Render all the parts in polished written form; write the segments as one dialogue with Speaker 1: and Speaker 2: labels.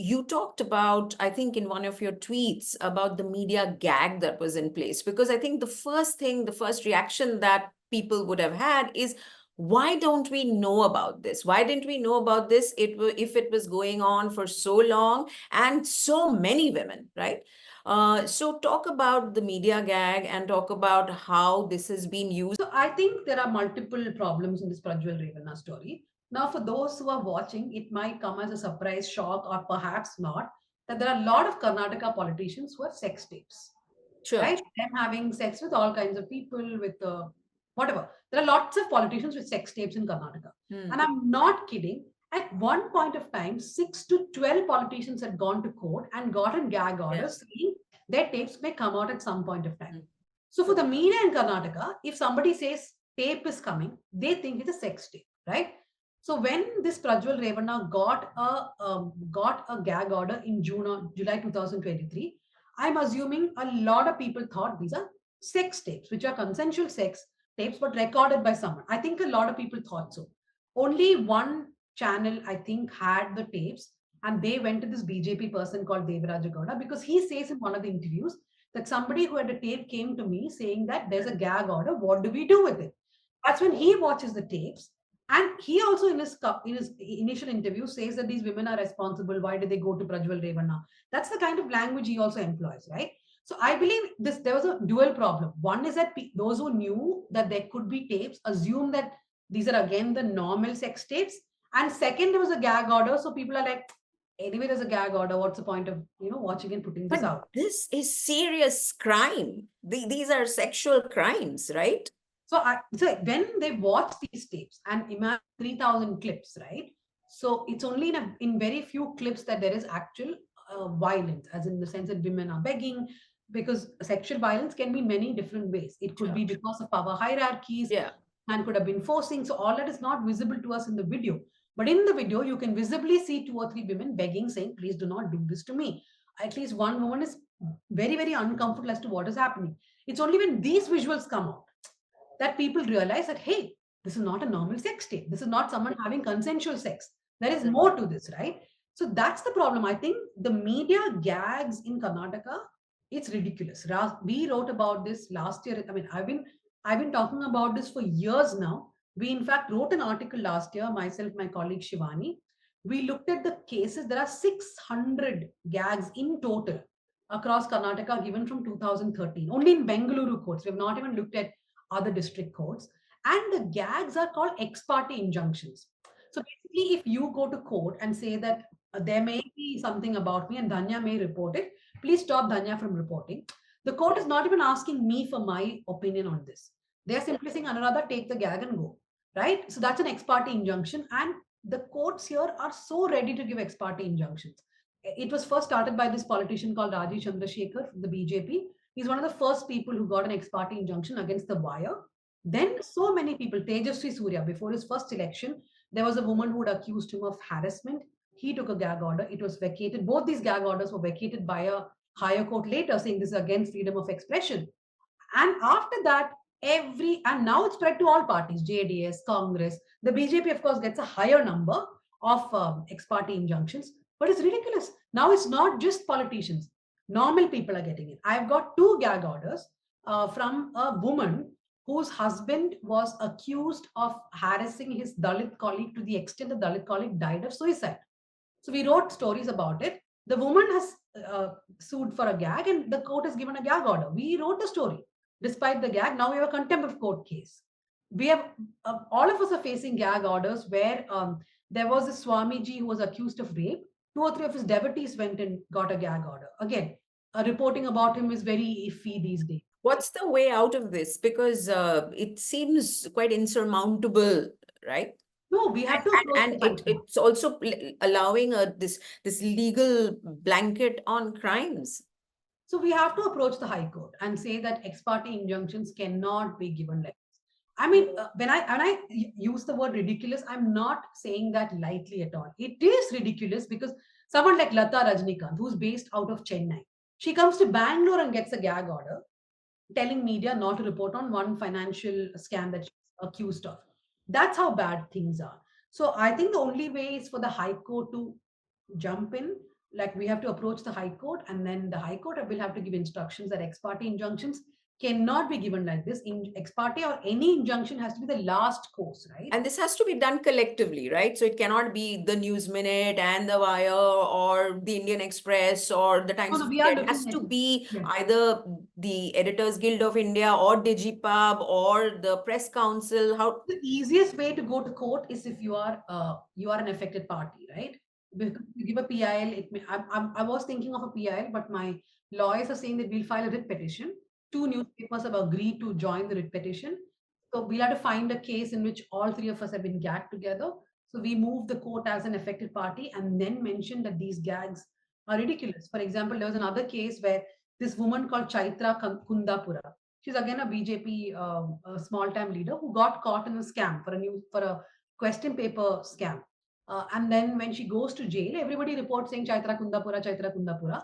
Speaker 1: you talked about, I think in one of your tweets, about the media gag that was in place, because I think the first reaction that people would have had is, why don't we know about this? Why didn't we know about this if it was going on for so long and so many women, right? So talk about the media gag and talk about how this has been used.
Speaker 2: So I think there are multiple problems in this Prajwal Revanna story. Now, for those who are watching, it might come as a surprise shock or perhaps not that there are a lot of Karnataka politicians who have sex tapes,
Speaker 1: Sure.
Speaker 2: right? Them having sex with all kinds of people, with whatever. There are lots of politicians with sex tapes in Karnataka.
Speaker 1: Hmm.
Speaker 2: And I'm not kidding. At one point of time, 6 to 12 politicians had gone to court and gotten gag
Speaker 1: Yeah.
Speaker 2: orders saying their tapes may come out at some point of time.
Speaker 1: Hmm.
Speaker 2: So for the media in Karnataka, if somebody says tape is coming, they think it's a sex tape, right? So when this Prajwal Revanna got a gag order in June or July 2023, I'm assuming a lot of people thought these are sex tapes, which are consensual sex tapes, but recorded by someone. I think a lot of people thought so. Only one channel, I think, had the tapes, and they went to this BJP person called Devaraja Gowda because he says in one of the interviews that somebody who had a tape came to me saying that there's a gag order. What do we do with it? That's when he watches the tapes. And he also in his initial interview says that these women are responsible. Why did they go to Prajwal Revanna? That's the kind of language he also employs, right? So I believe this there was a dual problem. One is that those who knew that there could be tapes assume that these are again the normal sex tapes. And second, there was a gag order. So people are like, anyway, there's a gag order. What's the point of watching and putting this
Speaker 1: But
Speaker 2: out?
Speaker 1: this is serious crime. These are sexual crimes, right?
Speaker 2: So when they watch these tapes and imagine 3,000 clips, right? So it's only in very few clips that there is actual violence, as in the sense that women are begging, because sexual violence can be many different ways. It could
Speaker 1: Sure.
Speaker 2: be because of power hierarchies,
Speaker 1: Yeah.
Speaker 2: and could have been forcing. So all that is not visible to us in the video. But in the video, you can visibly see two or three women begging, saying, please do not do this to me. At least one woman is very, very uncomfortable as to what is happening. It's only when these visuals come out that people realize that, hey, this is not a normal sex tape. This is not someone having consensual sex. There is more to this, right? So that's the problem. I think the media gags in Karnataka, it's ridiculous. We wrote about this last year. I mean, I've been talking about this for years now. We in fact wrote an article last year, myself, my colleague Shivani. We looked at the cases. There are 600 gags in total across Karnataka given from 2013, only in Bengaluru courts. We have not even looked at other district courts. And the gags are called ex parte injunctions. So basically, if you go to court and say that there may be something about me and Dhanya may report it, please stop Dhanya from reporting. The court is not even asking me for my opinion on this. They are simply saying, Anuradha, take the gag and go. Right? So that's an ex parte injunction. And the courts here are so ready to give ex parte injunctions. It was first started by this politician called Rajiv Chandrasekhar from the BJP. He's one of the first people who got an ex parte injunction against the wire. Then so many people, Tejasvi Surya, before his first election, there was a woman who had accused him of harassment. He took a gag order. It was vacated. Both these gag orders were vacated by a higher court later, saying this is against freedom of expression. And after that, and now it's spread to all parties, JDS, Congress. The BJP, of course, gets a higher number of ex parte injunctions, but it's ridiculous. Now it's not just politicians, normal people are getting it. I've got two gag orders from a woman whose husband was accused of harassing his Dalit colleague to the extent the Dalit colleague died of suicide. So we wrote stories about it. The woman has sued for a gag, and the court has given a gag order. We wrote the story. Despite the gag, now we have a contempt of court case. We have all of us are facing gag orders where there was a Swamiji who was accused of rape. Two or three of his devotees went and got a gag order. Again, reporting about him is very iffy these days.
Speaker 1: What's the way out of this? Because it seems quite insurmountable, right?
Speaker 2: No, we have to approach the
Speaker 1: And
Speaker 2: high court.
Speaker 1: it's also allowing this legal blanket on crimes.
Speaker 2: So we have to approach the High Court and say that ex parte injunctions cannot be given like this. I mean, when I use the word ridiculous, I'm not saying that lightly at all. It is ridiculous because someone like Lata Rajnikant, who's based out of Chennai, she comes to Bangalore and gets a gag order telling media not to report on one financial scam that she's accused of. That's how bad things are. So I think the only way is for the High Court to jump in like we have to approach the High Court, and then the High Court will have to give instructions that ex parte injunctions cannot be given like this. In ex parte or any injunction has to be the last course, right?
Speaker 1: And this has to be done collectively, right? So it cannot be the News Minute and the Wire or the Indian Express or the
Speaker 2: No,
Speaker 1: Times
Speaker 2: no,
Speaker 1: of
Speaker 2: we
Speaker 1: India.
Speaker 2: are
Speaker 1: It has
Speaker 2: looking at
Speaker 1: to be
Speaker 2: yes.
Speaker 1: either the Editors Guild of India or Digipub or the Press Council. How?
Speaker 2: The easiest way to go to court is if you are an affected party, right? Because you give a PIL, I was thinking of a PIL, but my lawyers are saying that we'll file a writ petition. Two newspapers have agreed to join the writ petition. So we'll have to find a case in which all three of us have been gagged together. So we move the court as an affected party and then mention that these gags are ridiculous. For example, there was another case where this woman called Chaitra Kundapura, she's again a BJP a small-time leader who got caught in a scam for a question paper scam. And then when she goes to jail, everybody reports saying Chaitra Kundapura, Chaitra Kundapura.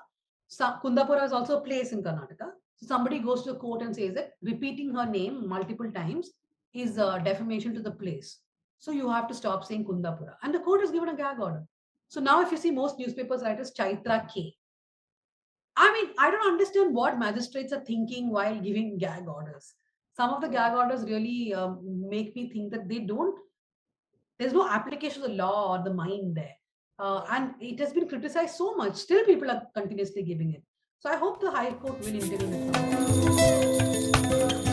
Speaker 2: Kundapura is also a place in Karnataka. So somebody goes to the court and says that repeating her name multiple times is defamation to the place. So you have to stop saying Kundapura. And the court has given a gag order. So now if you see most newspapers write as Chaitra K. I mean, I don't understand what magistrates are thinking while giving gag orders. Some of the gag orders really make me think that there's no application of the law or the mind there. And it has been criticized so much. Still, people are continuously giving it. So I hope the High Court will intervene at some point.